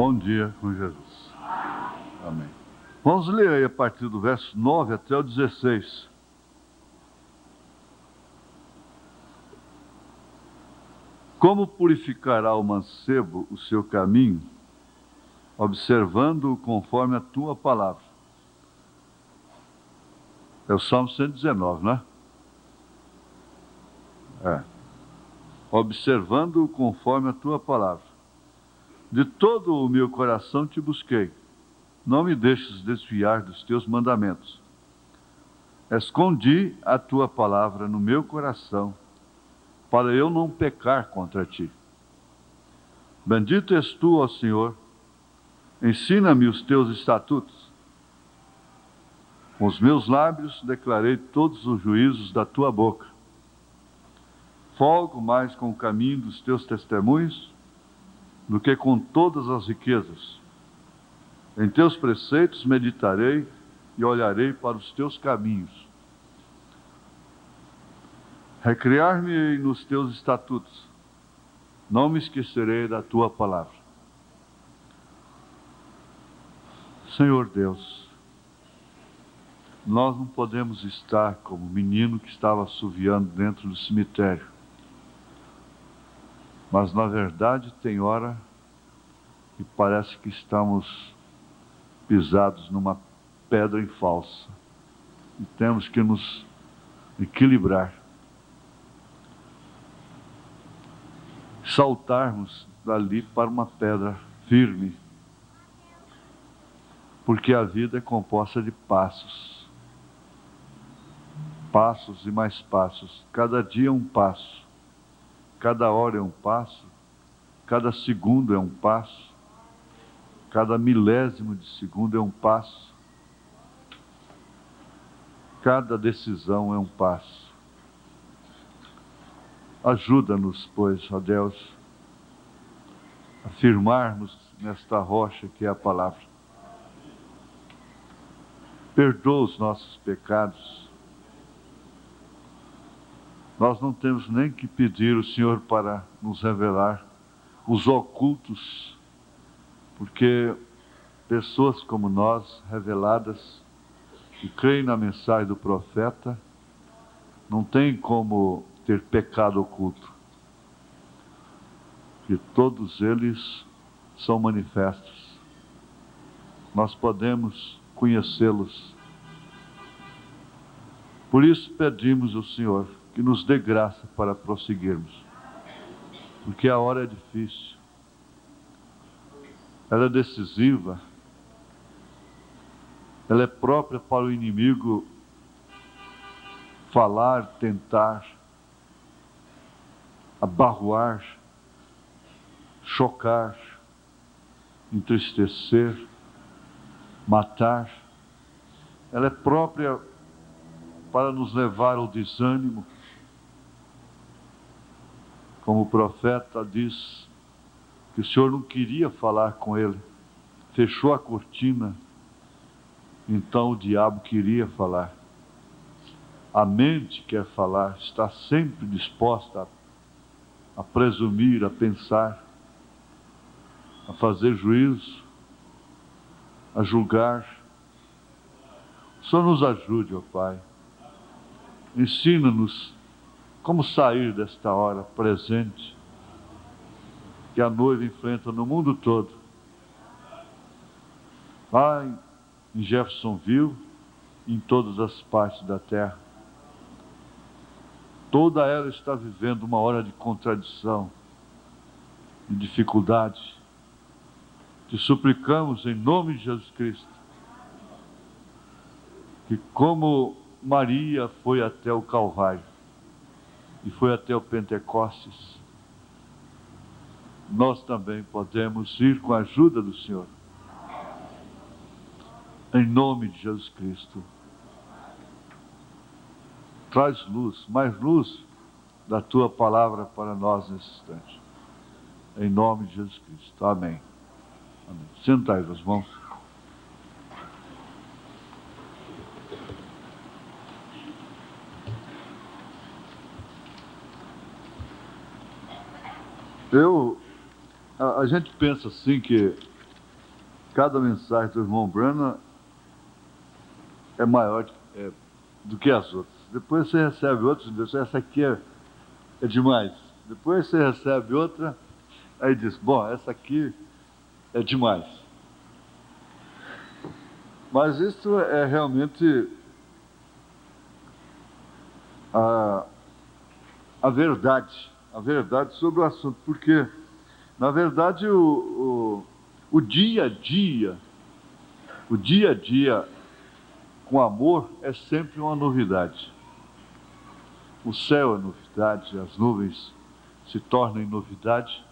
bom dia com Jesus. Amém. Vamos ler aí a partir do verso 9 até o 16. Como purificará o mancebo o seu caminho, observando-o conforme a tua palavra? É o Salmo 119, não é? Observando-o conforme a tua palavra. De todo o meu coração te busquei. Não me deixes desviar dos teus mandamentos. Escondi a tua palavra no meu coração, para eu não pecar contra ti. Bendito és tu, ó Senhor, ensina-me os teus estatutos. Com os meus lábios declarei todos os juízos da tua boca. Folgo mais com o caminho dos teus testemunhos do que com todas as riquezas. Em teus preceitos meditarei e olharei para os teus caminhos. Recriar-me-ei nos teus estatutos. Não me esquecerei da tua palavra. Senhor Deus, nós não podemos estar como o menino que estava assoviando dentro do cemitério. Mas, na verdade, tem hora que parece que estamos pisados numa pedra em falsa. E temos que nos equilibrar. Saltarmos dali para uma pedra firme. Porque a vida é composta de passos. Passos e mais passos. Cada dia é um passo. Cada hora é um passo. Cada segundo é um passo. Cada milésimo de segundo é um passo. Cada decisão é um passo. Ajuda-nos, pois, ó Deus, a firmarmos nesta rocha que é a palavra. Perdoa os nossos pecados. Nós não temos nem que pedir o Senhor para nos revelar os ocultos, porque pessoas como nós, reveladas, que creem na mensagem do profeta, não tem como ter pecado oculto, porque todos eles são manifestos. Nós podemos conhecê-los. Por isso pedimos ao Senhor que nos dê graça para prosseguirmos, porque a hora é difícil, ela é decisiva, ela é própria para o inimigo falar, tentar, abarroar, chocar, entristecer, matar. Ela é própria para nos levar ao desânimo. Como o profeta diz que o Senhor não queria falar com ele, fechou a cortina, então o diabo queria falar. A mente quer falar, está sempre disposta a presumir, a pensar, a fazer juízo, a julgar. O Senhor nos ajude, ó Pai. Ensina-nos como sair desta hora presente que a noiva enfrenta no mundo todo. Lá em Jeffersonville, em todas as partes da terra. Toda ela está vivendo uma hora de contradição, de dificuldade. Te suplicamos em nome de Jesus Cristo, que como Maria foi até o Calvário e foi até o Pentecostes, nós também podemos ir com a ajuda do Senhor. Em nome de Jesus Cristo. Traz luz, mais luz da tua palavra para nós nesse instante. Em nome de Jesus Cristo. Amém. Amém. Sentai, meus irmãos. A gente pensa assim que cada mensagem do irmão Branham é maior do que as outras. Depois você recebe outras, diz, essa aqui é demais. Depois você recebe outra, aí diz, bom, essa aqui é demais. Mas isso é realmente a verdade sobre o assunto, porque, na verdade, o dia a dia com amor é sempre uma novidade. O céu é novidade, as nuvens se tornam novidade,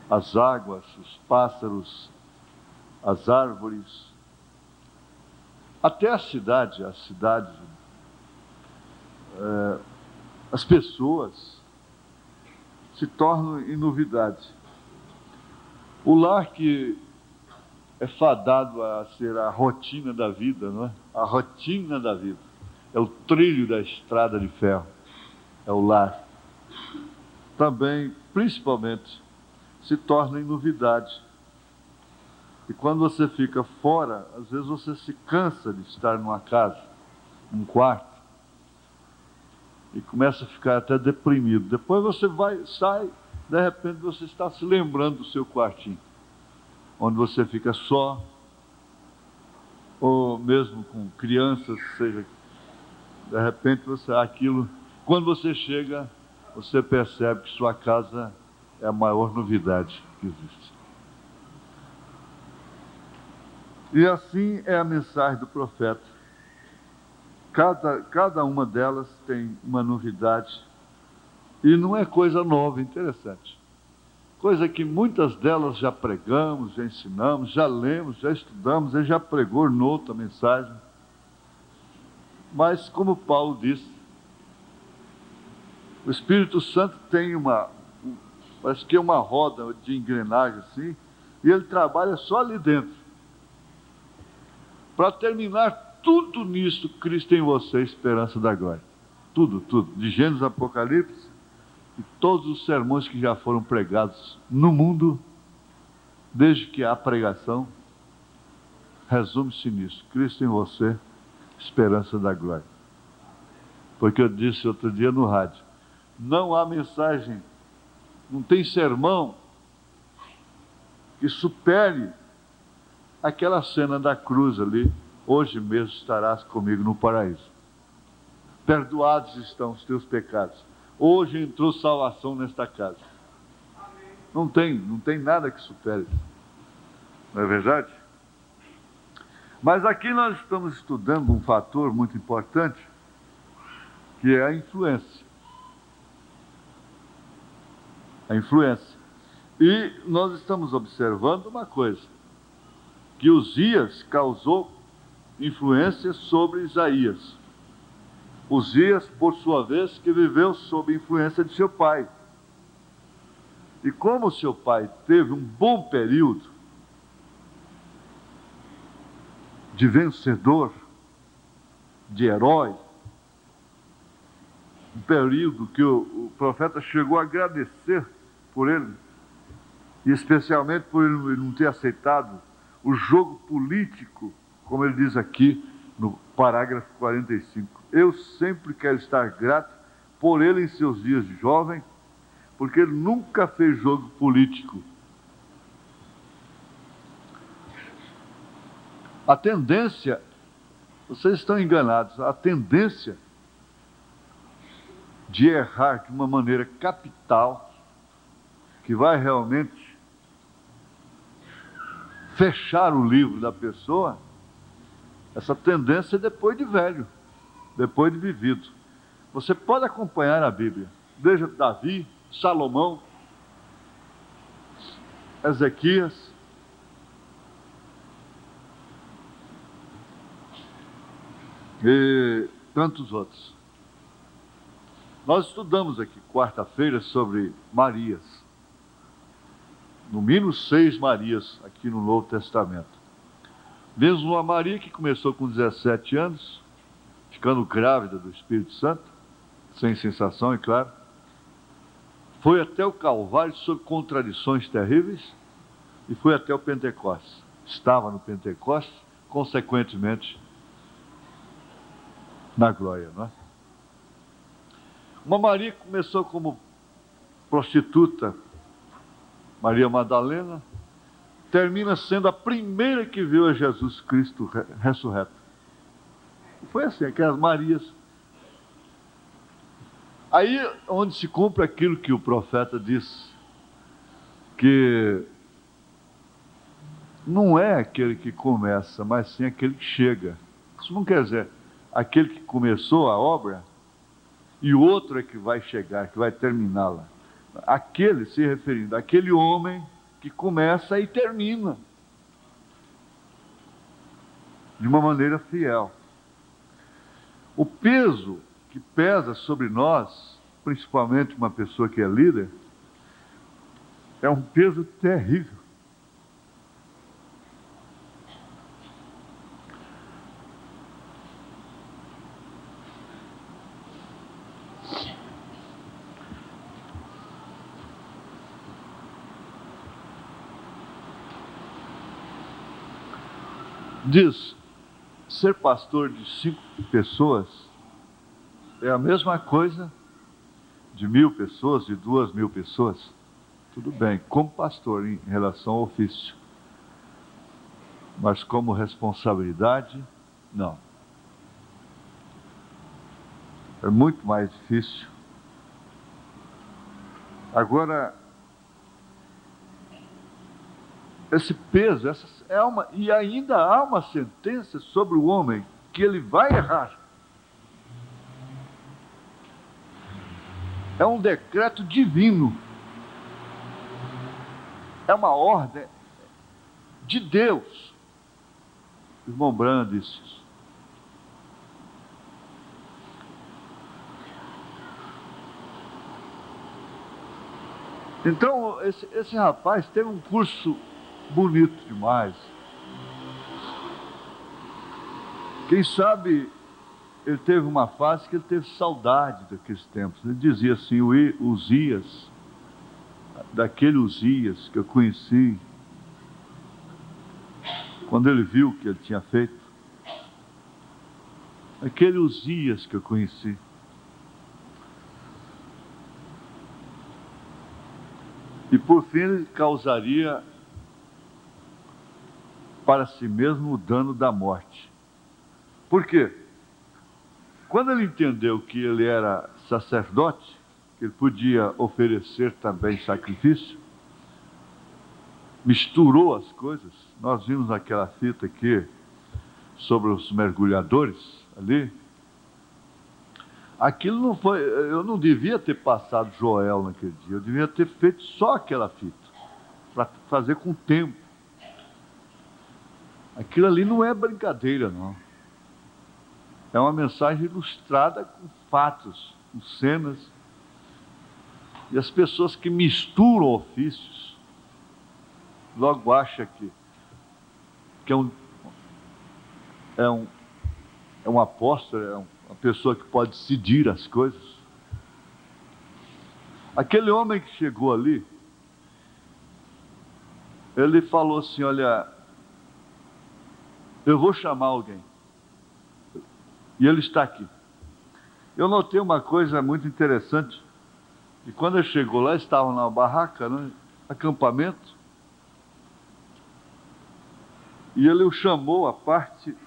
as águas, os pássaros, as árvores, até a cidade, as pessoas se tornam em novidade. O lar que é fadado a ser a rotina da vida, não é? A rotina da vida. É o trilho da estrada de ferro. É o lar. Também, principalmente, se torna em novidade. E quando você fica fora, às vezes você se cansa de estar numa casa, num quarto, e começa a ficar até deprimido. Depois você sai, de repente você está se lembrando do seu quartinho, onde você fica só, ou mesmo com crianças, seja, de repente quando você chega, você percebe que sua casa é a maior novidade que existe. E assim é a mensagem do profeta. Cada uma delas tem uma novidade, e não é coisa nova, interessante. Coisa que muitas delas já pregamos, já ensinamos, já lemos, já estudamos, ele já pregou noutra mensagem. Mas, como Paulo disse, o Espírito Santo tem parece que é uma roda de engrenagem assim, e ele trabalha só ali dentro. Para terminar tudo nisso, Cristo em você, esperança da glória. Tudo, de Gênesis a Apocalipse, e todos os sermões que já foram pregados no mundo, desde que há pregação, resume-se nisso: Cristo em você, esperança da glória. Porque eu disse outro dia no rádio, não há mensagem, não tem sermão que supere aquela cena da cruz ali: hoje mesmo estarás comigo no paraíso. Perdoados estão os teus pecados. Hoje entrou salvação nesta casa. Não tem nada que supere. Não é verdade? Mas aqui nós estamos estudando um fator muito importante, que é a influência. A influência. E nós estamos observando uma coisa, que Uzias causou influência sobre Isaías. Uzias, por sua vez, que viveu sob influência de seu pai. E como seu pai teve um bom período de vencedor, de herói, um período que o profeta chegou a agradecer por ele, e especialmente por ele não ter aceitado o jogo político, como ele diz aqui no parágrafo 45. Eu sempre quero estar grato por ele em seus dias de jovem, porque ele nunca fez jogo político. A tendência, vocês estão enganados, a tendência de errar de uma maneira capital, que vai realmente fechar o livro da pessoa, essa tendência é depois de velho, depois de vivido. Você pode acompanhar a Bíblia, veja Davi, Salomão, Ezequias, e tantos outros. Nós estudamos aqui quarta-feira sobre Marias, no mínimo 6 Marias aqui no Novo Testamento. Vemos uma Maria que começou com 17 anos, ficando grávida do Espírito Santo, sem sensação, é claro. Foi até o Calvário sob contradições terríveis, e foi até o Pentecostes. Estava no Pentecostes, consequentemente, na glória, não é? Uma Maria começou como prostituta, Maria Madalena, termina sendo a primeira que viu a Jesus Cristo ressurreto. Foi assim, aquelas Marias. Aí onde se cumpre aquilo que o profeta diz, que não é aquele que começa, mas sim aquele que chega. Isso não quer dizer aquele que começou a obra e o outro é que vai chegar, que vai terminá-la. Aquele, se referindo àquele homem que começa e termina de uma maneira fiel. O peso que pesa sobre nós, principalmente uma pessoa que é líder, é um peso terrível. Diz, ser pastor de 5 pessoas é a mesma coisa de 1.000 pessoas, de 2.000 pessoas. Tudo bem, como pastor em relação ao ofício. Mas como responsabilidade, não. É muito mais difícil. Agora, esse peso, e ainda há uma sentença sobre o homem, que ele vai errar. É um decreto divino. É uma ordem de Deus. O irmão Branham disse isso. Então, esse rapaz teve um curso bonito demais. Quem sabe ele teve uma fase que ele teve saudade daqueles tempos. Ele dizia assim, o Uzias, daquele Uzias que eu conheci, quando ele viu o que ele tinha feito, aquele Uzias que eu conheci. E por fim ele causaria para si mesmo o dano da morte. Por quê? Quando ele entendeu que ele era sacerdote, que ele podia oferecer também sacrifício, misturou as coisas. Nós vimos naquela fita aqui sobre os mergulhadores ali. Aquilo não foi, eu não devia ter passado Joel naquele dia, eu devia ter feito só aquela fita, para fazer com tempo. Aquilo ali não é brincadeira, não. É uma mensagem ilustrada com fatos, com cenas. E as pessoas que misturam ofícios, logo acham que é um apóstolo, é uma pessoa que pode decidir as coisas. Aquele homem que chegou ali, ele falou assim, olha, eu vou chamar alguém. E ele está aqui. Eu notei uma coisa muito interessante, que quando ele chegou lá, estava na barraca, né, acampamento, e ele o chamou à parte,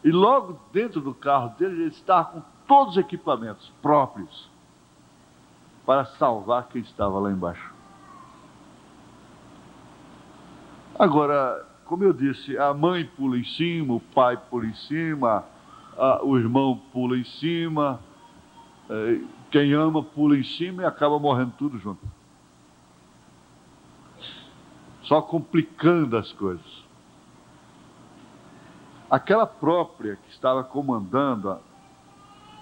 e logo dentro do carro dele, ele estava com todos os equipamentos próprios para salvar quem estava lá embaixo. Agora, como eu disse, a mãe pula em cima, o pai pula em cima, o irmão pula em cima, quem ama pula em cima e acaba morrendo tudo junto. Só complicando as coisas. Aquela própria que estava comandando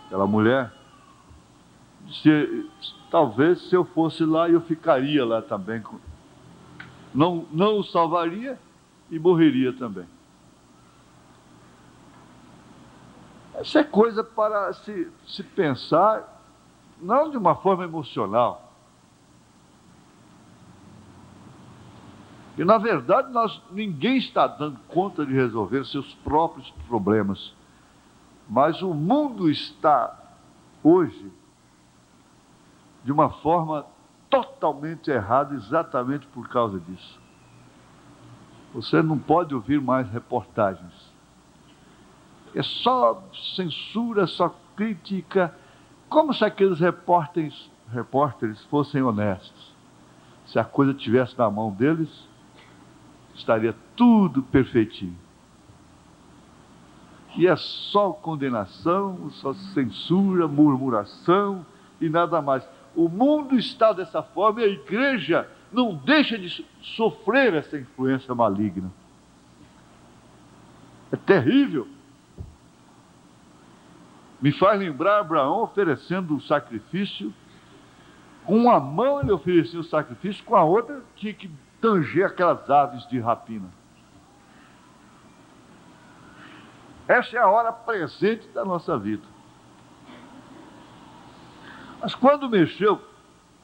aquela mulher, disse, talvez se eu fosse lá, eu ficaria lá também. Não o salvaria e morreria também. Isso é coisa para se pensar, não de uma forma emocional. E na verdade ninguém está dando conta de resolver seus próprios problemas. Mas o mundo está hoje de uma forma totalmente errada, exatamente por causa disso. Você não pode ouvir mais reportagens. É só censura, só crítica, como se aqueles repórteres fossem honestos. Se a coisa estivesse na mão deles, estaria tudo perfeitinho. E é só condenação, só censura, murmuração e nada mais. O mundo está dessa forma e a igreja não deixa de sofrer essa influência maligna. É terrível. Me faz lembrar Abraão oferecendo o sacrifício. Com uma mão ele oferecia o sacrifício, com a outra tinha que tanger aquelas aves de rapina. Essa é a hora presente da nossa vida. Mas quando mexeu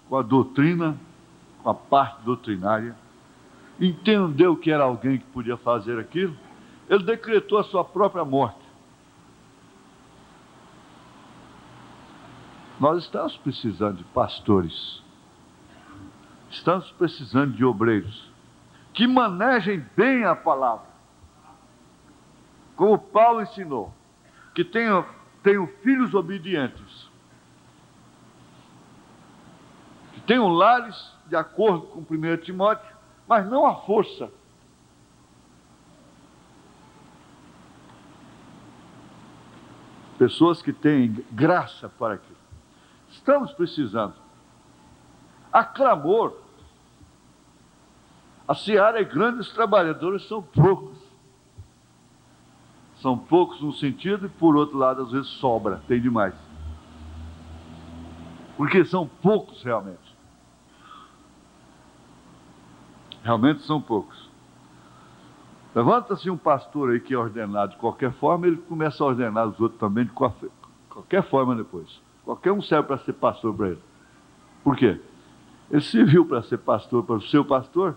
com a doutrina, com a parte doutrinária, entendeu que era alguém que podia fazer aquilo, ele decretou a sua própria morte. Nós estamos precisando de pastores, estamos precisando de obreiros, que manejem bem a palavra, como Paulo ensinou, que tenham filhos obedientes, que tenham lares de acordo com 1 Timóteo, mas não à força. Pessoas que têm graça para aquilo. Estamos precisando. Há clamor. A seara é grande, os trabalhadores são poucos. São poucos num sentido e, por outro lado, às vezes sobra, tem demais. Porque são poucos realmente. Realmente são poucos. Levanta-se um pastor aí que é ordenado de qualquer forma, ele começa a ordenar os outros também de qualquer forma depois. Qualquer um serve para ser pastor para ele. Por quê? Ele se viu para ser pastor para o seu pastor,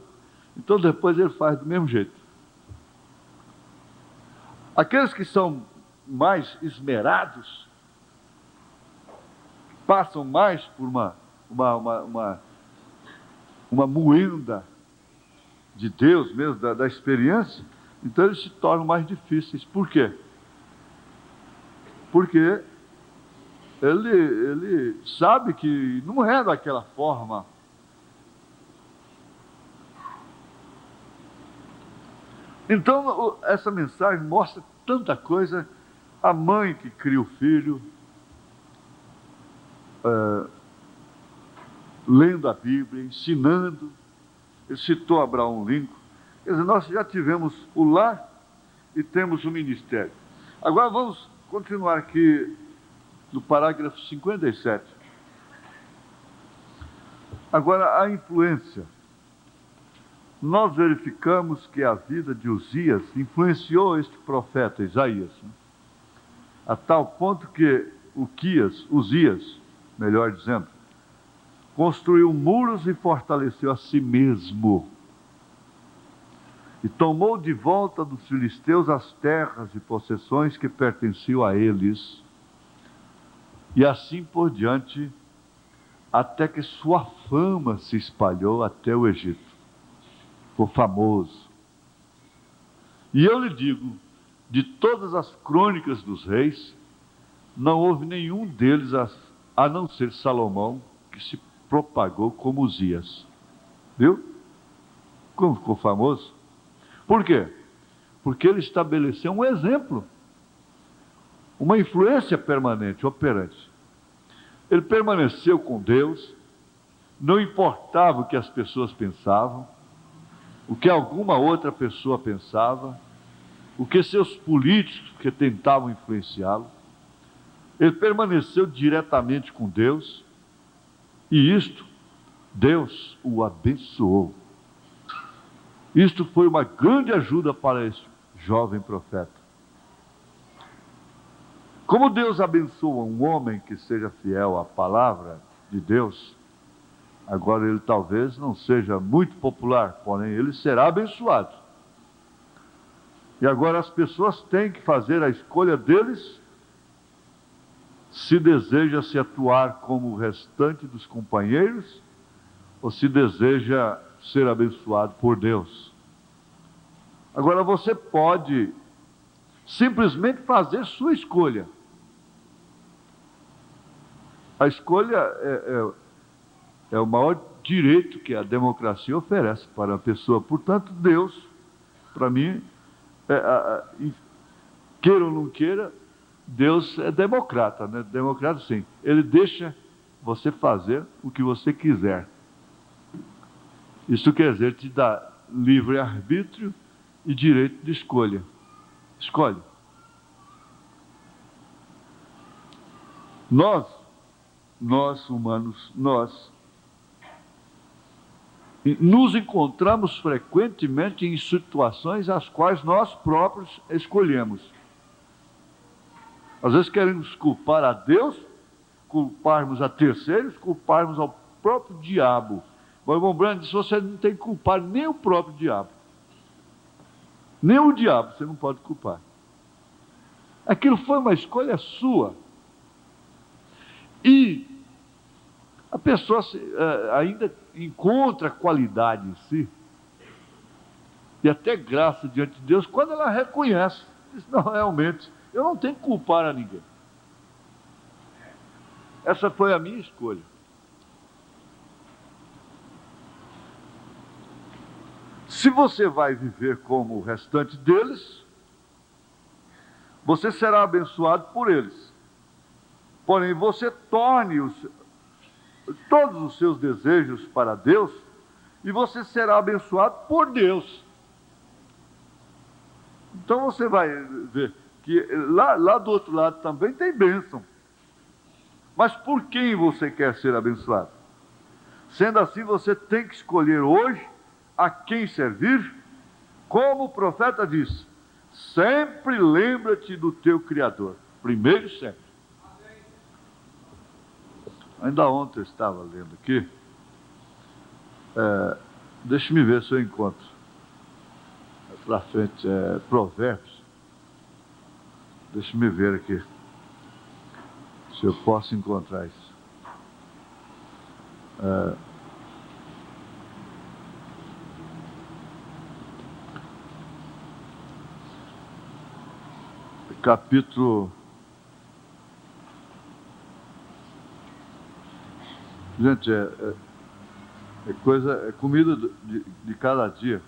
então depois ele faz do mesmo jeito. Aqueles que são mais esmerados, passam mais por uma moenda de Deus mesmo, da experiência, então eles se tornam mais difíceis. Por quê? Porque ele sabe que não é daquela forma. Então, essa mensagem mostra tanta coisa. A mãe que cria o filho, lendo a Bíblia, ensinando. Ele citou Abraão Lincoln. Quer dizer, nós já tivemos o lar e temos o ministério. Agora vamos continuar aqui no parágrafo 57. Agora, a influência. Nós verificamos que a vida de Uzias influenciou este profeta Isaías, né? A tal ponto que Uzias, melhor dizendo, construiu muros e fortaleceu a si mesmo. E tomou de volta dos filisteus as terras e possessões que pertenciam a eles. E assim por diante, até que sua fama se espalhou até o Egito. Ficou famoso. E eu lhe digo, de todas as crônicas dos reis, não houve nenhum deles, a não ser Salomão, que se propagou como Uzias. Viu? Como ficou famoso? Por quê? Porque ele estabeleceu um exemplo, uma influência permanente, operante. Ele permaneceu com Deus, não importava o que as pessoas pensavam, o que alguma outra pessoa pensava, o que seus políticos que tentavam influenciá-lo. Ele permaneceu diretamente com Deus, e isto, Deus o abençoou. Isto foi uma grande ajuda para este jovem profeta. Como Deus abençoa um homem que seja fiel à palavra de Deus, Agora ele talvez não seja muito popular, porém ele será abençoado. E agora as pessoas têm que fazer a escolha deles, se deseja se atuar como o restante dos companheiros, ou se deseja ser abençoado por Deus. Agora você pode simplesmente fazer sua escolha. A escolha é o maior direito que a democracia oferece para a pessoa. Portanto, Deus, para mim, queira ou não queira, Deus é democrata, né? Democrata sim. Ele deixa você fazer o que você quiser. Isso quer dizer, te dá livre-arbítrio e direito de escolha. Escolhe. Nós humanos, nós nos encontramos frequentemente em situações as quais nós próprios escolhemos. Às vezes queremos culpar a Deus, culparmos a terceiros, culparmos ao próprio diabo. O irmão Brando disse, você não tem que culpar nem o próprio diabo. Nem o diabo você não pode culpar. Aquilo foi uma escolha sua. E a pessoa ainda encontra qualidade em si, e até graça diante de Deus, quando ela reconhece. Diz, não, realmente, eu não tenho que culpar a ninguém. Essa foi a minha escolha. Se você vai viver como o restante deles, você será abençoado por eles. Porém, você torne todos os seus desejos para Deus, e você será abençoado por Deus. Então você vai ver que lá do outro lado também tem bênção. Mas por quem você quer ser abençoado? Sendo assim, você tem que escolher hoje a quem servir, como o profeta disse, sempre lembra-te do teu Criador, primeiro e sempre. Ainda ontem eu estava lendo aqui, deixa-me ver se eu encontro, para frente, Provérbios, deixa-me ver aqui, se eu posso encontrar isso. Capítulo... Gente, é comida de cada dia.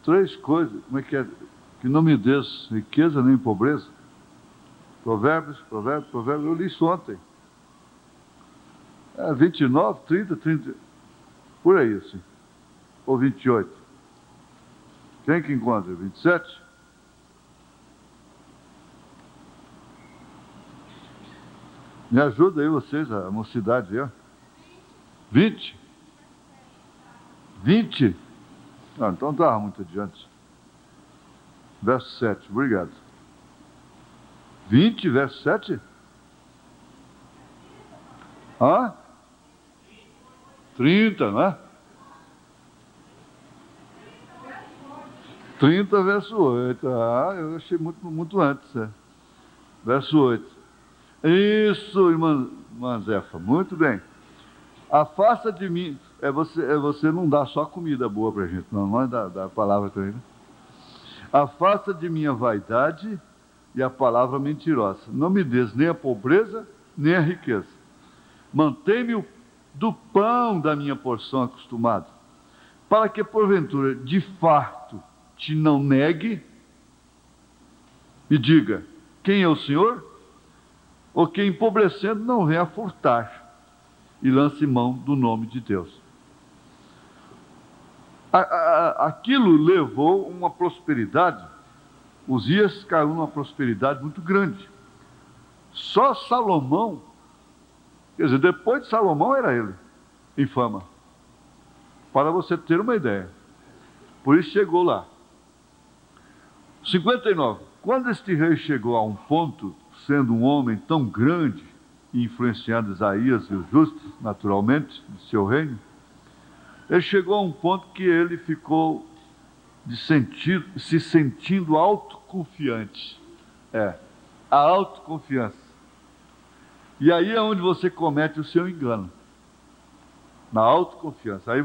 Três coisas, como é? Que não me des riqueza nem pobreza. Provérbios, eu li isso ontem. 29, 30, por aí assim. Ou 28. Quem que encontra? 27? Me ajuda aí vocês, a mocidade aí, ó. 20? 20? Não, então estava muito adiante. Verso 7, obrigado. 20, verso 7? Hã? 30, não é? 30, verso 8. Eu achei muito antes. Verso 8. Isso, irmã Zefa, muito bem. Afasta de mim. Você não dá só comida boa para a gente, não. Nós dá a palavra também, né? Afasta de mim a vaidade e a palavra mentirosa. Não me des nem a pobreza, nem a riqueza. Mantém-me do pão da minha porção acostumado, para que porventura de farto te não negue e diga, quem é o Senhor? Ou que empobrecendo não venha a furtar e lance mão do nome de Deus. Aquilo levou uma prosperidade. Uzias caiu numa prosperidade muito grande. Só Salomão, quer dizer, depois de Salomão era ele, em fama. Para você ter uma ideia. Por isso chegou lá. 59. Quando este rei chegou a um ponto, sendo um homem tão grande, e influenciando Isaías e os justos, naturalmente, de seu reino, ele chegou a um ponto que ele ficou se sentindo autoconfiante. A autoconfiança. E aí é onde você comete o seu engano. Na autoconfiança. Aí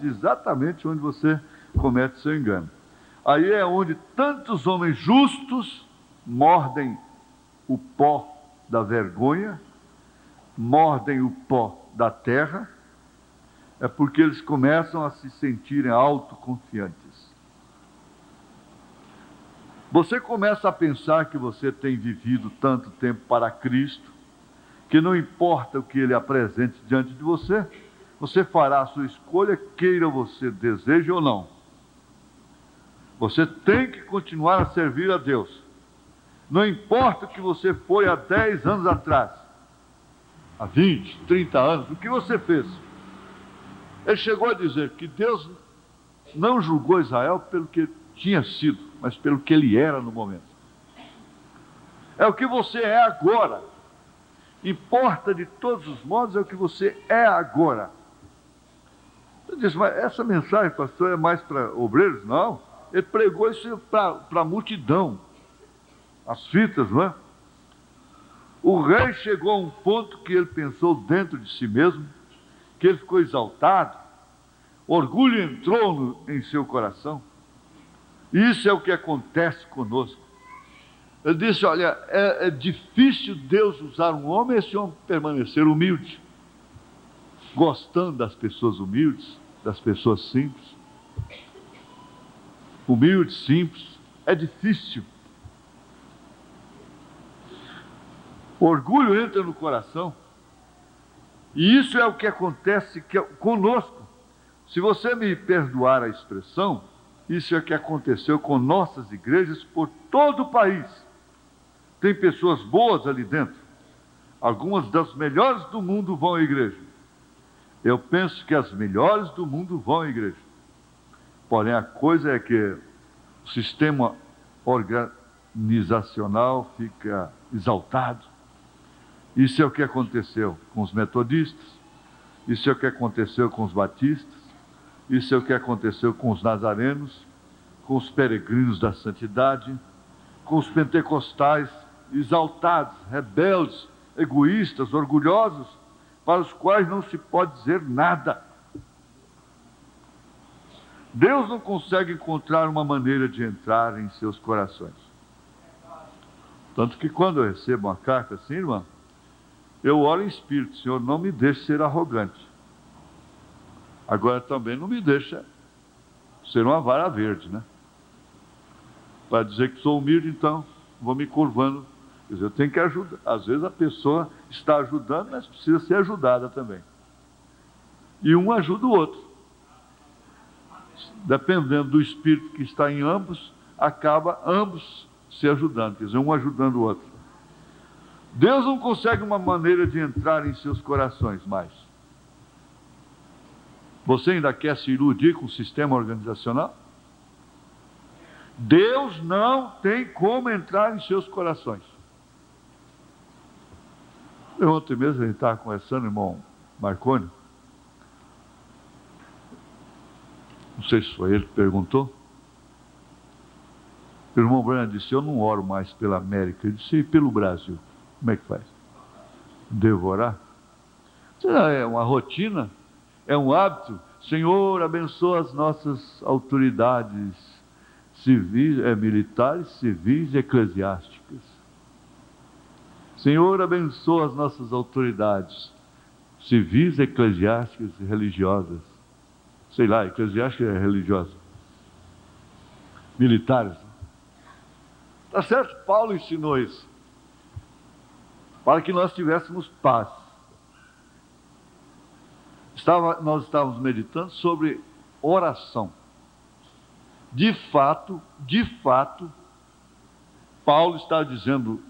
exatamente onde você comete o seu engano. Aí é onde tantos homens justos mordem o pó da vergonha, mordem o pó da terra, é porque eles começam a se sentirem autoconfiantes. Você começa a pensar que você tem vivido tanto tempo para Cristo, que não importa o que Ele apresente diante de você, você fará a sua escolha, queira você, deseje ou não. Você tem que continuar a servir a Deus. Não importa o que você foi há 10 anos atrás, há 20, 30 anos, o que você fez. Ele chegou a dizer que Deus não julgou Israel pelo que tinha sido, mas pelo que ele era no momento. É o que você é agora. Importa de todos os modos é o que você é agora. Você diz, mas essa mensagem, pastor, é mais para obreiros? Não. Ele pregou isso para a multidão. As fitas, não é? O rei chegou a um ponto que ele pensou dentro de si mesmo, que ele ficou exaltado, orgulho entrou em seu coração. Isso é o que acontece conosco. Ele disse, olha, é difícil Deus usar um homem e esse homem permanecer humilde, gostando das pessoas humildes, das pessoas simples. Humilde, simples, é difícil. O orgulho entra no coração. E isso é o que acontece conosco. Se você me perdoar a expressão, isso é o que aconteceu com nossas igrejas por todo o país. Tem pessoas boas ali dentro. Algumas das melhores do mundo vão à igreja. Eu penso que as melhores do mundo vão à igreja. Porém, a coisa é que o sistema organizacional fica exaltado. Isso é o que aconteceu com os metodistas, isso é o que aconteceu com os batistas, isso é o que aconteceu com os nazarenos, com os peregrinos da santidade, com os pentecostais exaltados, rebeldes, egoístas, orgulhosos, para os quais não se pode dizer nada. Deus não consegue encontrar uma maneira de entrar em seus corações. Tanto que quando eu recebo uma carta assim, irmã, eu oro em espírito, Senhor, não me deixe ser arrogante. Agora também não me deixa ser uma vara verde, né? Para dizer que sou humilde, então vou me curvando. Quer dizer, eu tenho que ajudar. Às vezes a pessoa está ajudando, mas precisa ser ajudada também. E um ajuda o outro. Dependendo do espírito que está em ambos, acaba ambos se ajudando. Quer dizer, um ajudando o outro. Deus não consegue uma maneira de entrar em seus corações mais. Você ainda quer se iludir com o sistema organizacional? Deus não tem como entrar em seus corações. Ontem mesmo a gente estava conversando, irmão Marconi. Não sei se foi ele que perguntou. O irmão Brando disse, eu não oro mais pela América. Ele disse, e pelo Brasil? Como é que faz? Devorar? É uma rotina, é um hábito. Senhor, abençoa as nossas autoridades civis, militares, civis e eclesiásticas. Senhor, abençoa as nossas autoridades civis, eclesiásticas e religiosas. Sei lá, eclesiástica é religiosa. Militares. Tá certo? Paulo ensinou isso. Para que nós tivéssemos paz. Nós estávamos meditando sobre oração. De fato, Paulo está dizendo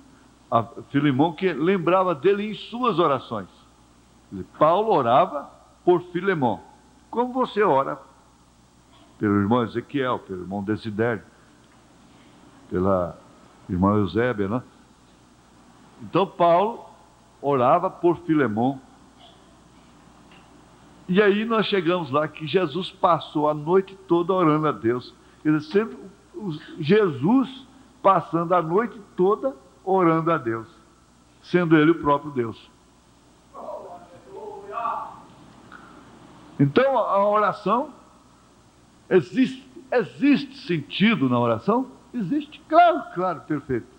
a Filemão que lembrava dele em suas orações. Paulo orava por Filemão, como você ora pelo irmão Ezequiel, pelo irmão Desidério, pela irmã Eusébia, né? Então Paulo orava por Filemon. E aí nós chegamos lá que Jesus passou a noite toda orando a Deus. Quer dizer, sempre Jesus passando a noite toda orando a Deus, sendo Ele o próprio Deus. Então a oração, existe sentido na oração? Existe, claro, perfeito.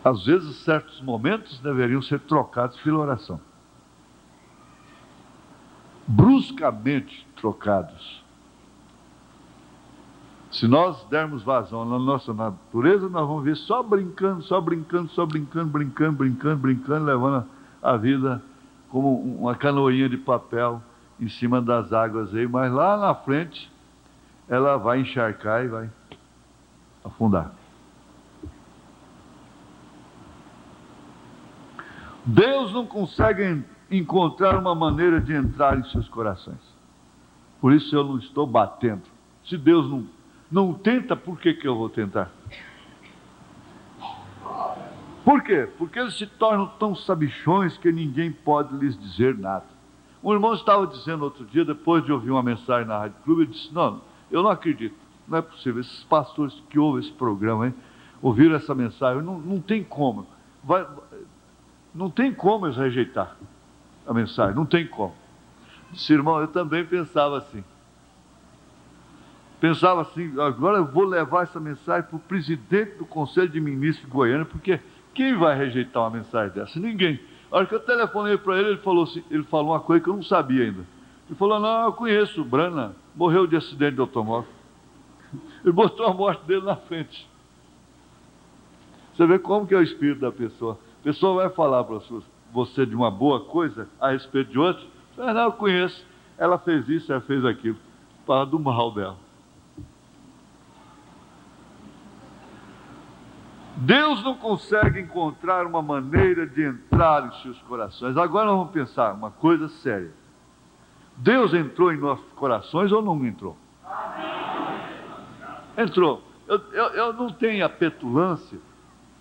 Às vezes, certos momentos deveriam ser trocados pela oração. Bruscamente trocados. Se nós dermos vazão na nossa natureza, nós vamos ver só brincando, levando a vida como uma canoinha de papel em cima das águas aí, mas lá na frente ela vai encharcar e vai afundar. Deus não consegue encontrar uma maneira de entrar em seus corações. Por isso eu não estou batendo. Se Deus não tenta, por que eu vou tentar? Por quê? Porque eles se tornam tão sabichões que ninguém pode lhes dizer nada. Um irmão estava dizendo outro dia, depois de ouvir uma mensagem na Rádio Clube, ele disse: não, eu não acredito, não é possível. Esses pastores que ouvem esse programa, hein, ouviram essa mensagem, não tem como. Não tem como eles rejeitar a mensagem, não tem como. Disse: irmão, eu também pensava assim. Pensava assim, agora eu vou levar essa mensagem para o presidente do Conselho de Ministros de Goiânia, porque quem vai rejeitar uma mensagem dessa? Ninguém. A hora que eu telefonei para ele, ele falou uma coisa que eu não sabia ainda. Ele falou: não, eu conheço o Brana, morreu de acidente de automóvel. Ele botou a morte dele na frente. Você vê como que é o espírito da pessoa. A pessoa vai falar para você de uma boa coisa a respeito de outra. Você, não, eu conheço. Ela fez isso, ela fez aquilo. Fala do mal dela. Deus não consegue encontrar uma maneira de entrar em seus corações. Agora nós vamos pensar uma coisa séria. Deus entrou em nossos corações ou não entrou? Entrou. Eu não tenho a petulância,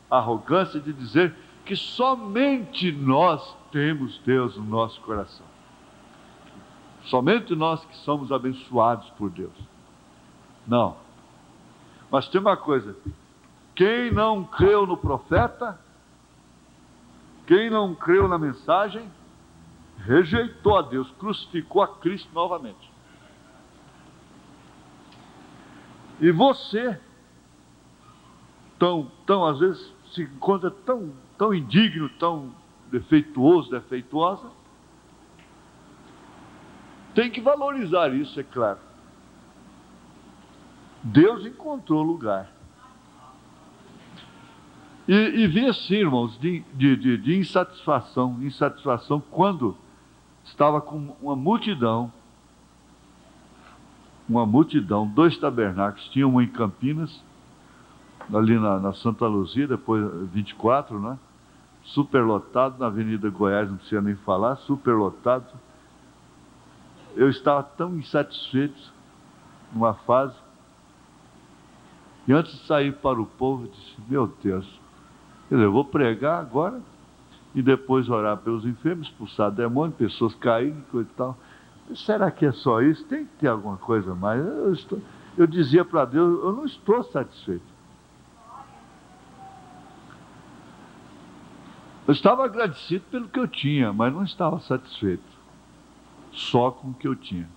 a arrogância de dizer que somente nós temos Deus no nosso coração. Somente nós que somos abençoados por Deus. Não. Mas tem uma coisa: quem não creu no profeta, quem não creu na mensagem, rejeitou a Deus, crucificou a Cristo novamente. E você, às vezes, se encontra tão indigno, tão defeituoso, defeituosa, tem que valorizar isso, é claro. Deus encontrou lugar. E vi assim, irmãos, de insatisfação quando estava com uma multidão, 2 tabernáculos, tinha um em Campinas, ali na Santa Luzia, depois 24, né? Superlotado, na Avenida Goiás, não precisa nem falar, superlotado. Eu estava tão insatisfeito, numa fase, e antes de sair para o povo, eu disse: meu Deus, quer dizer, eu vou pregar agora, e depois orar pelos enfermos, expulsar demônio, pessoas caírem, coisa e tal. Será que é só isso? Tem que ter alguma coisa mais. Eu dizia para Deus: eu não estou satisfeito. Eu estava agradecido pelo que eu tinha, mas não estava satisfeito só com o que eu tinha.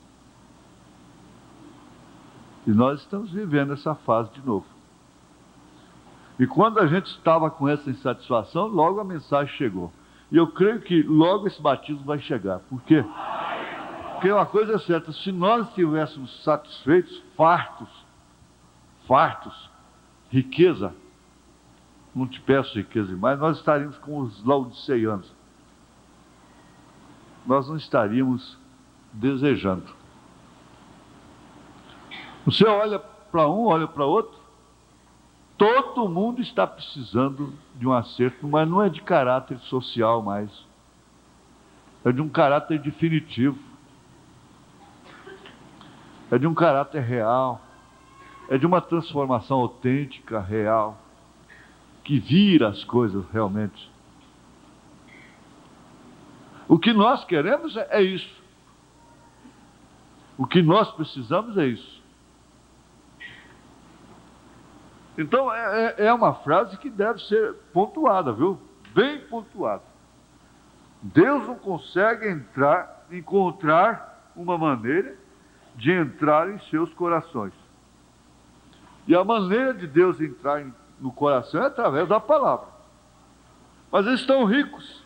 E nós estamos vivendo essa fase de novo. E quando a gente estava com essa insatisfação, logo a mensagem chegou. E eu creio que logo esse batismo vai chegar. Por quê? Porque uma coisa é certa: se nós estivéssemos satisfeitos, fartos, riqueza, não te peço riqueza demais, nós estaríamos com os laodiceanos. Nós não estaríamos desejando. Você olha para um, olha para outro, todo mundo está precisando de um acerto, mas não é de caráter social mais. É de um caráter definitivo. É de um caráter real. É de uma transformação autêntica, real, que vira as coisas realmente. O que nós queremos é isso. O que nós precisamos é isso. Então é uma frase que deve ser pontuada, viu? Bem pontuada. Deus não consegue encontrar uma maneira de entrar em seus corações. E a maneira de Deus entrar no coração é através da palavra. Mas eles estão ricos,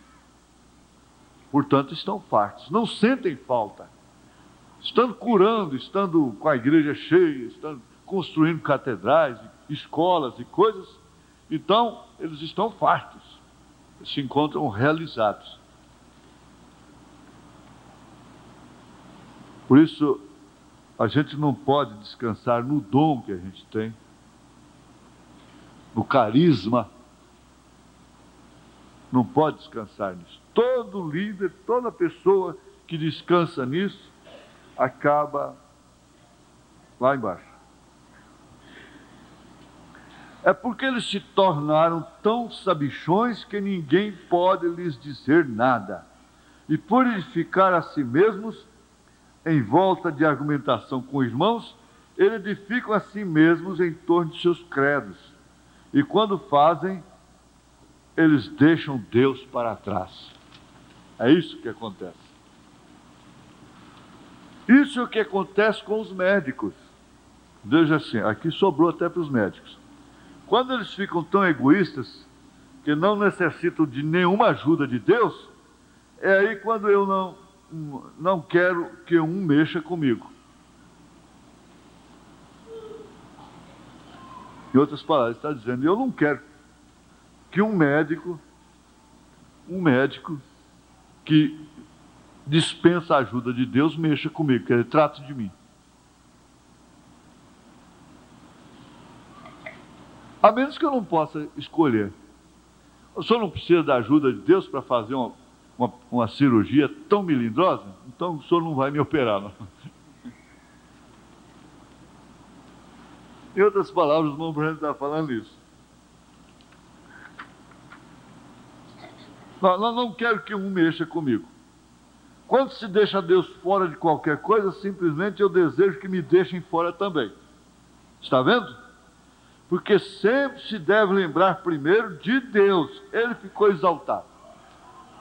portanto estão fartos, não sentem falta. Estando curando, estando com a igreja cheia, estando construindo catedrais, escolas e coisas, então eles estão fartos, se encontram realizados. Por isso, a gente não pode descansar no dom que a gente tem, no carisma. Não pode descansar nisso. Todo líder, toda pessoa que descansa nisso, acaba lá embaixo. É porque eles se tornaram tão sabichões que ninguém pode lhes dizer nada. E por edificar a si mesmos, em volta de argumentação com irmãos, eles edificam a si mesmos em torno de seus credos. E quando fazem, eles deixam Deus para trás. É isso que acontece. Isso é o que acontece com os médicos. Veja assim, aqui sobrou até para os médicos. Quando eles ficam tão egoístas, que não necessitam de nenhuma ajuda de Deus, é aí quando eu não quero que um mexa comigo. Em outras palavras, está dizendo, eu não quero que um médico que dispensa a ajuda de Deus, mexa comigo, que ele trate de mim. A menos que eu não possa escolher. O senhor não precisa da ajuda de Deus para fazer uma cirurgia tão melindrosa? Então o senhor não vai me operar, não. Em outras palavras, o irmão Brando está falando isso. Não quero que um mexa comigo. Quando se deixa Deus fora de qualquer coisa, simplesmente eu desejo que me deixem fora também. Está vendo? Porque sempre se deve lembrar primeiro de Deus. Ele ficou exaltado.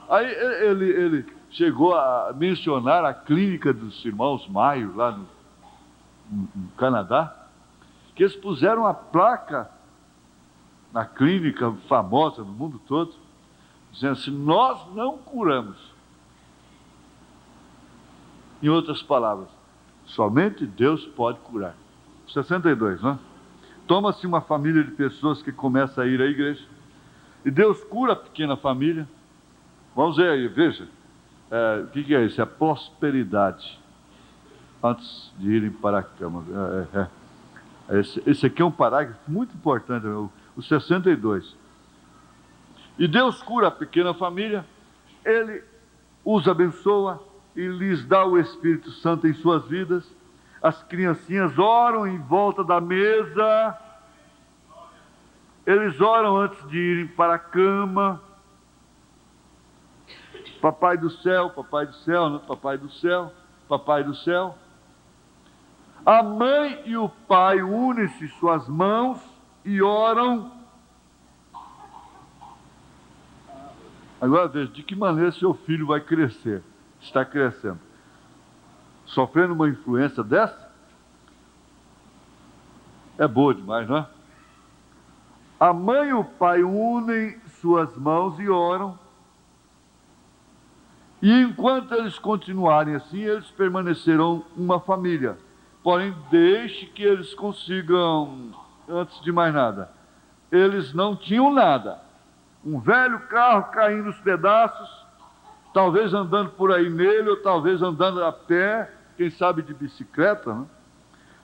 Aí ele chegou a mencionar a clínica dos irmãos Maio, lá no Canadá, que eles puseram a placa na clínica famosa no mundo todo, dizendo assim, nós não curamos. Em outras palavras, somente Deus pode curar. 62, não é? Toma-se uma família de pessoas que começa a ir à igreja, e Deus cura a pequena família. Vamos ver aí, veja. O que é isso? É a prosperidade. Antes de irem para a cama. Esse aqui é um parágrafo muito importante, o 62. E Deus cura a pequena família, Ele os abençoa e lhes dá o Espírito Santo em suas vidas. As criancinhas oram em volta da mesa, eles oram antes de irem para a cama. Papai do céu, papai do céu, né? Papai do céu, papai do céu. A mãe e o pai unem-se suas mãos e oram. Agora veja, de que maneira seu filho vai crescer? Está crescendo. Sofrendo uma influência dessa? É boa demais, não é? A mãe e o pai unem suas mãos e oram. E enquanto eles continuarem assim, eles permanecerão uma família. Porém, deixe que eles consigam, antes de mais nada, eles não tinham nada. Um velho carro caindo aos pedaços, talvez andando por aí nele, ou talvez andando a pé, quem sabe de bicicleta, né?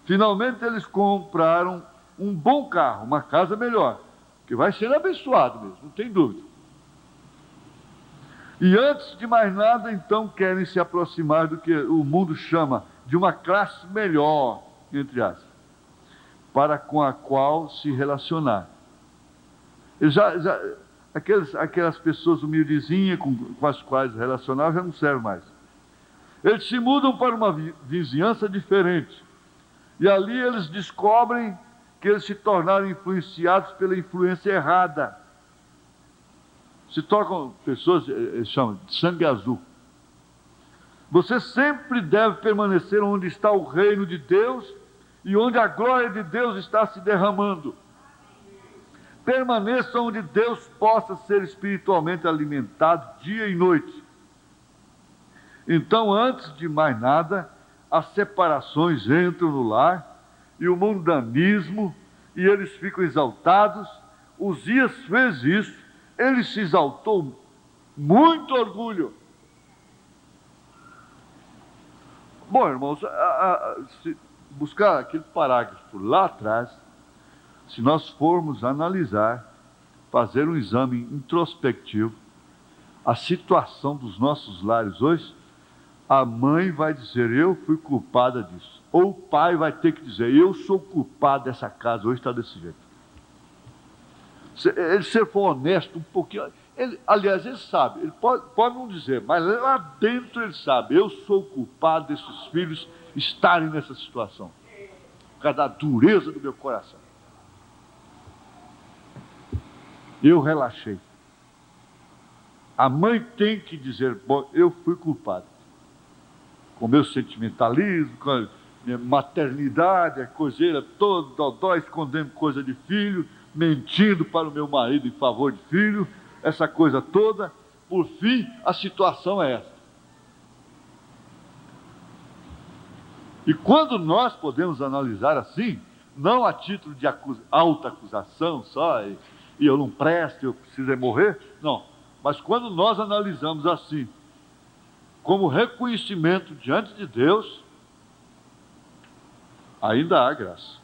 Finalmente eles compraram um bom carro, uma casa melhor, que vai ser abençoado mesmo, não tem dúvida. E antes de mais nada, então, querem se aproximar do que o mundo chama de uma classe melhor, entre aspas, para com a qual se relacionar. Ele aquelas pessoas humildezinhas com as quais relacionava já não servem mais. Eles se mudam para uma vizinhança diferente. E ali eles descobrem que eles se tornaram influenciados pela influência errada. Se tocam pessoas, eles chamam de sangue azul. Você sempre deve permanecer onde está o reino de Deus e onde a glória de Deus está se derramando. Permaneça onde Deus possa ser espiritualmente alimentado dia e noite. Então, antes de mais nada, as separações entram no lar e o mundanismo, e eles ficam exaltados. Uzias fez isso, ele se exaltou, muito orgulho. Bom, irmãos, se buscar aquele parágrafo lá atrás, se nós formos analisar, fazer um exame introspectivo, a situação dos nossos lares hoje, a mãe vai dizer, eu fui culpada disso. Ou o pai vai ter que dizer, eu sou culpado dessa casa, hoje está desse jeito. Se ele for honesto um pouquinho, aliás, ele sabe, ele pode não dizer, mas lá dentro ele sabe, eu sou culpado desses filhos estarem nessa situação, por causa da dureza do meu coração. Eu relaxei. A mãe tem que dizer, bom, eu fui culpado. Com meu sentimentalismo, com a minha maternidade, a coiseira toda, dodó, escondendo coisa de filho, mentindo para o meu marido em favor de filho, essa coisa toda. Por fim, a situação é essa. E quando nós podemos analisar assim, não a título de autoacusação só, e eu não presto, eu preciso morrer, não. Mas quando nós analisamos assim, como reconhecimento diante de Deus, ainda há graça.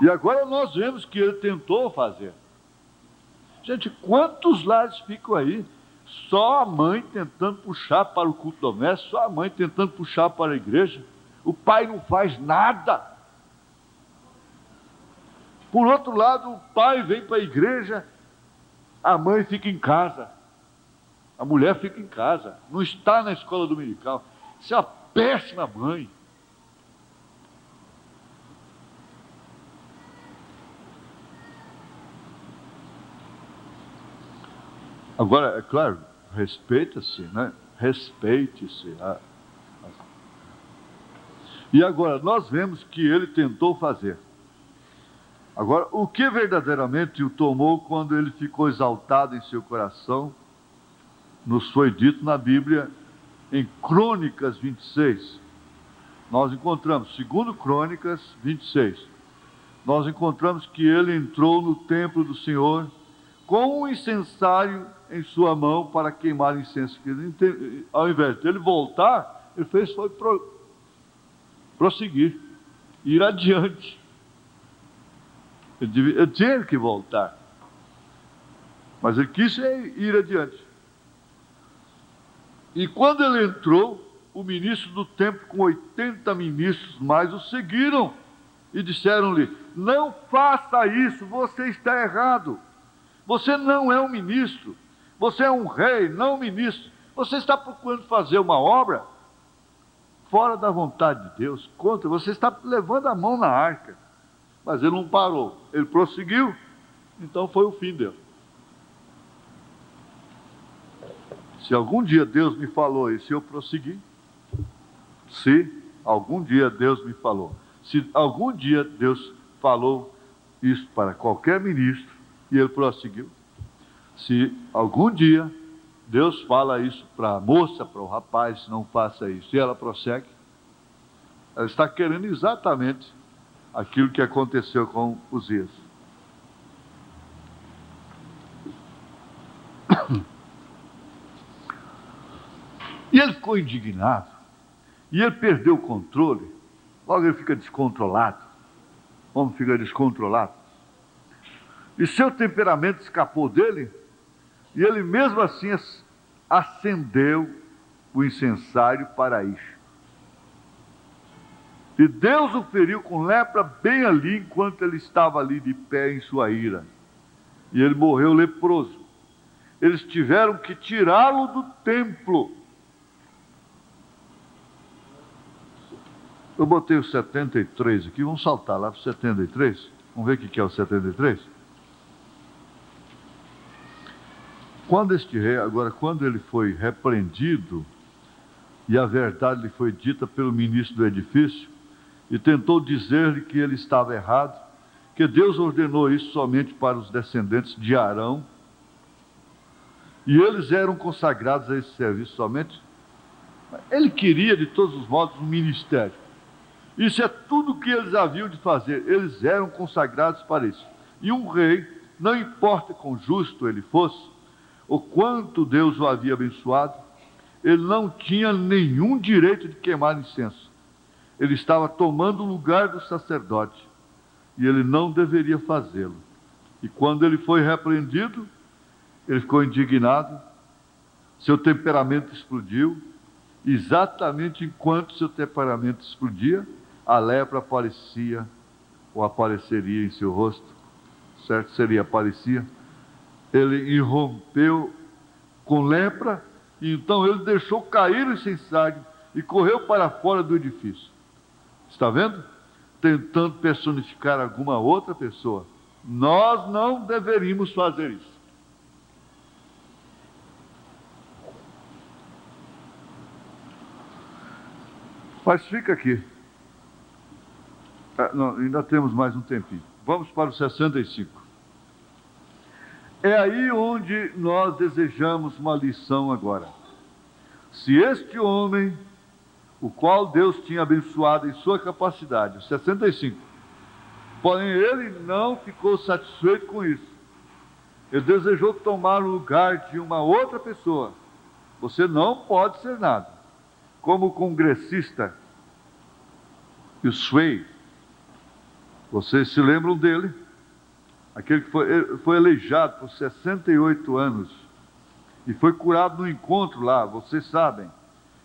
E agora nós vemos que ele tentou fazer. Gente, quantos lares ficam aí? Só a mãe tentando puxar para o culto doméstico, só a mãe tentando puxar para a igreja. O pai não faz nada. Por outro lado, o pai vem para a igreja, a mãe fica em casa. A mulher fica em casa, não está na escola dominical. Isso é uma péssima mãe. Agora, é claro, respeita-se, né? Respeite-se. E agora, nós vemos que ele tentou fazer. Agora, o que verdadeiramente o tomou quando ele ficou exaltado em seu coração, nos foi dito na Bíblia, em Crônicas 26. Nós encontramos, segundo Crônicas 26, nós encontramos que ele entrou no templo do Senhor com um incensário em sua mão para queimar incenso. Ao invés de ele voltar, ele foi prosseguir, ir adiante. Ele tinha que voltar, mas ele quis ir adiante. E quando ele entrou, o ministro do templo, com 80 ministros mais, o seguiram e disseram-lhe, não faça isso, você está errado. Você não é um ministro, você é um rei, não um ministro. Você está procurando fazer uma obra fora da vontade de Deus, contra, você está levando a mão na arca. Mas ele não parou, ele prosseguiu, então foi o fim dele. Se algum dia Deus me falou e se eu prosseguir, se algum dia Deus me falou, se algum dia Deus falou isso para qualquer ministro e ele prosseguiu, se algum dia Deus fala isso para a moça, para o rapaz, não faça isso, e ela prossegue, ela está querendo exatamente aquilo que aconteceu com Uzias. E ele ficou indignado, e ele perdeu o controle, logo ele fica descontrolado, o homem fica descontrolado, e seu temperamento escapou dele, e ele mesmo assim acendeu o incensário para ir. E Deus o feriu com lepra bem ali, enquanto ele estava ali de pé em sua ira. E ele morreu leproso. Eles tiveram que tirá-lo do templo. Eu botei o 73 aqui, vamos saltar lá para o 73. Vamos ver o que é o 73. Quando este rei, agora, quando ele foi repreendido, e a verdade lhe foi dita pelo ministro do edifício, e tentou dizer-lhe que ele estava errado, que Deus ordenou isso somente para os descendentes de Arão, e eles eram consagrados a esse serviço somente. Ele queria, de todos os modos, um ministério. Isso é tudo o que eles haviam de fazer. Eles eram consagrados para isso. E um rei, não importa quão justo ele fosse, ou quanto Deus o havia abençoado, ele não tinha nenhum direito de queimar incenso. Ele estava tomando o lugar do sacerdote, e ele não deveria fazê-lo. E quando ele foi repreendido, ele ficou indignado, seu temperamento explodiu. Exatamente enquanto seu temperamento explodia, a lepra aparecia, ou apareceria em seu rosto, certo? Seria aparecia. Ele irrompeu com lepra, e então ele deixou cair os sem sangue e correu para fora do edifício. Está vendo? Tentando personificar alguma outra pessoa. Nós não deveríamos fazer isso. Mas fica aqui. Não, ainda temos mais um tempinho. Vamos para o 65. É aí onde nós desejamos uma lição agora. Se este homem, o qual Deus tinha abençoado em sua capacidade, o 65, porém ele não ficou satisfeito com isso. Ele desejou tomar o lugar de uma outra pessoa. Você não pode ser nada. Como o congressista, o Sway, vocês se lembram dele? Aquele que foi aleijado por 68 anos e foi curado no encontro lá, vocês sabem.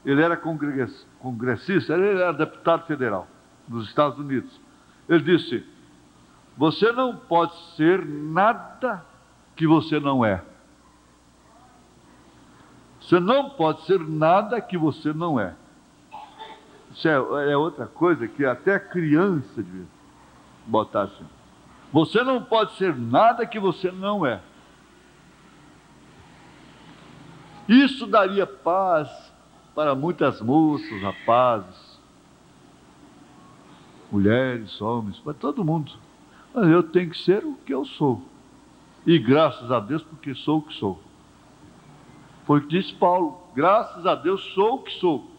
Ele era congressista, ele era deputado federal dos Estados Unidos. Ele disse: você não pode ser nada que você não é. Você não pode ser nada que você não é. Isso é outra coisa que até a criança devia botar assim. Você não pode ser nada que você não é. Isso daria paz para muitas moças, rapazes, mulheres, homens, para todo mundo. Mas eu tenho que ser o que eu sou. E graças a Deus, porque sou o que sou. Foi o que disse Paulo: graças a Deus sou o que sou.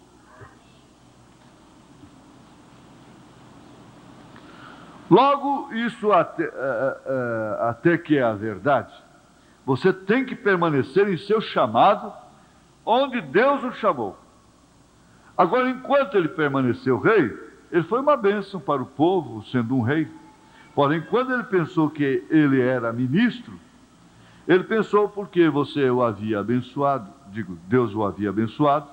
Logo, isso até que é a verdade. Você tem que permanecer em seu chamado, onde Deus o chamou. Agora, enquanto ele permaneceu rei, ele foi uma bênção para o povo, sendo um rei. Porém, quando ele pensou que ele era ministro, ele pensou, porque você o havia abençoado, Deus o havia abençoado,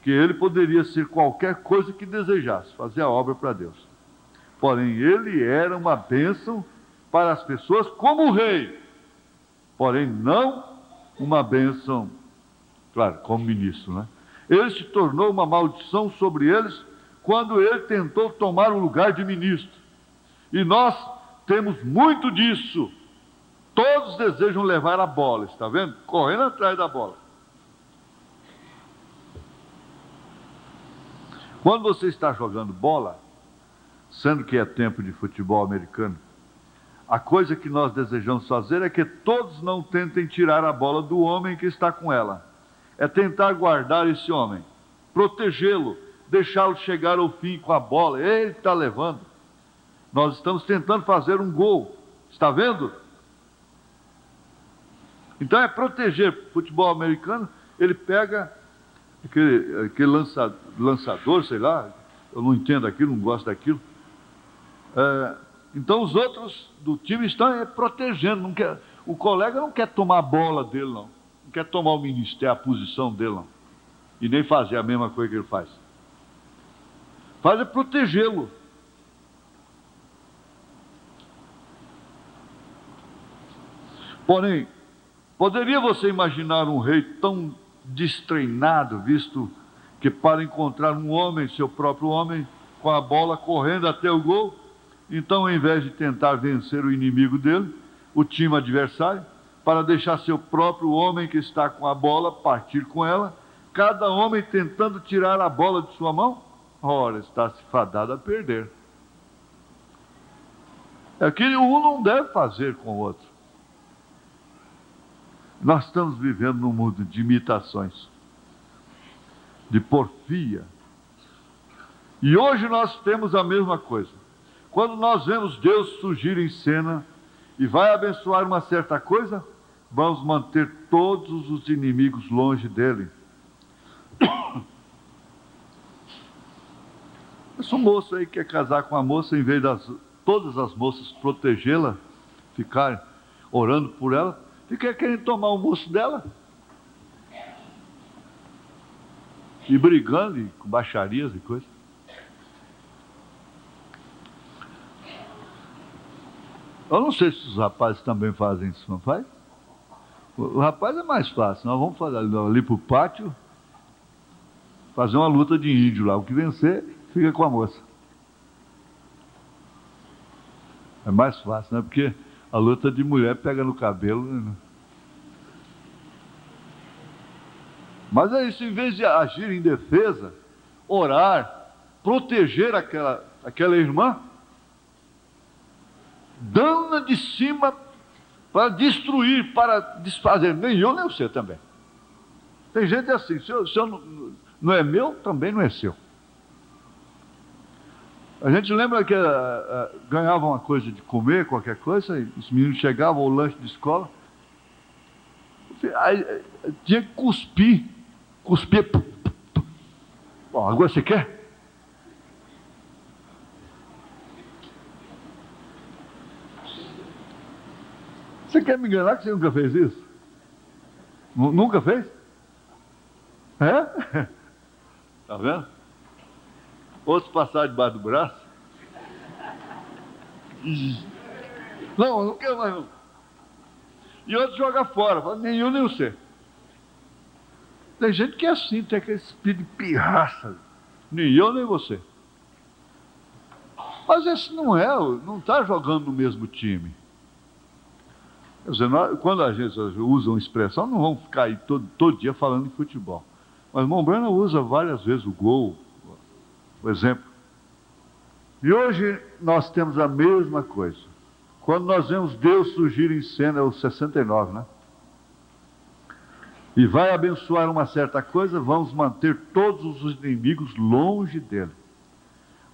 que ele poderia ser qualquer coisa que desejasse, fazer a obra para Deus. Porém, ele era uma bênção para as pessoas como rei. Porém, não uma bênção, claro, como ministro, né? Ele se tornou uma maldição sobre eles quando ele tentou tomar o lugar de ministro. E nós temos muito disso. Todos desejam levar a bola, está vendo? Correndo atrás da bola. Quando você está jogando bola, sendo que é tempo de futebol americano, a coisa que nós desejamos fazer é que todos não tentem tirar a bola do homem que está com ela. É tentar guardar esse homem, protegê-lo, deixá-lo chegar ao fim com a bola. Ele está levando. Nós estamos tentando fazer um gol. Está vendo? Então é proteger. Futebol americano, ele pega aquele lançador, sei lá, eu não entendo aquilo, não gosto daquilo. Então os outros do time estão protegendo. O colega não quer tomar a bola dele, não. Não quer tomar o ministério, a posição dele, não. E nem fazer a mesma coisa que ele faz. Faz é protegê-lo. Porém, poderia você imaginar um rei tão destreinado, visto que para encontrar um homem, seu próprio homem, com a bola correndo até o gol, então, ao invés de tentar vencer o inimigo dele, o time adversário, para deixar seu próprio homem que está com a bola partir com ela, cada homem tentando tirar a bola de sua mão, ora, está-se fadado a perder. É que um não deve fazer com o outro. Nós estamos vivendo num mundo de imitações, de porfia. E hoje nós temos a mesma coisa. Quando nós vemos Deus surgir em cena e vai abençoar uma certa coisa, vamos manter todos os inimigos longe dele. Esse moço aí quer casar com a moça, em vez das todas as moças protegê-la, ficar orando por ela, fica querendo tomar o moço dela. E brigando, e com baixarias e coisas. Eu não sei se os rapazes também fazem isso, não faz? O rapaz é mais fácil. Nós vamos fazer ali para o pátio, fazer uma luta de índio lá. O que vencer, fica com a moça. É mais fácil, né? Porque a luta de mulher pega no cabelo. Né? Mas é isso, em vez de agir em defesa, orar, proteger aquela irmã, dando de cima para destruir, para desfazer. Nem eu, nem você também. Tem gente assim, se eu não é meu, também não é seu. A gente lembra que ganhava uma coisa de comer, qualquer coisa, e os meninos chegavam ao lanche de escola, aí, tinha que cuspir. Bom, agora você quer? Você quer me enganar que você nunca fez isso? Nunca fez? É? Tá vendo? Outros passaram debaixo do braço. Não quero mais não. E outros jogam fora, fala, nem eu nem você. Tem gente que é assim, tem aquele espírito de pirraça. Nem eu nem você. Mas esse não está jogando no mesmo time. Quer dizer, quando a gente usa uma expressão, não vamos ficar aí todo dia falando de futebol. Mas Mombrana usa várias vezes o gol, o exemplo. E hoje nós temos a mesma coisa. Quando nós vemos Deus surgir em cena, é o 69, né? E vai abençoar uma certa coisa, vamos manter todos os inimigos longe dele.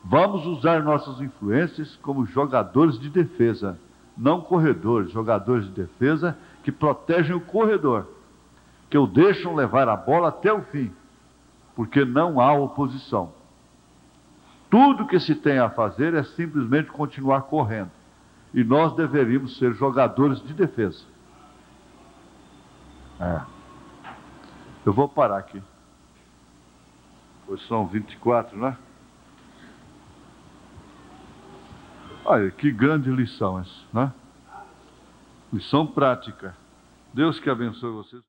Vamos usar nossas influências como jogadores de defesa, não corredores, jogadores de defesa que protegem o corredor, que o deixam levar a bola até o fim, porque não há oposição. Tudo que se tem a fazer é simplesmente continuar correndo. E nós deveríamos ser jogadores de defesa. Eu vou parar aqui. Pois são 24, né? Olha, que grande lição essa, né? Lição prática. Deus que abençoe vocês.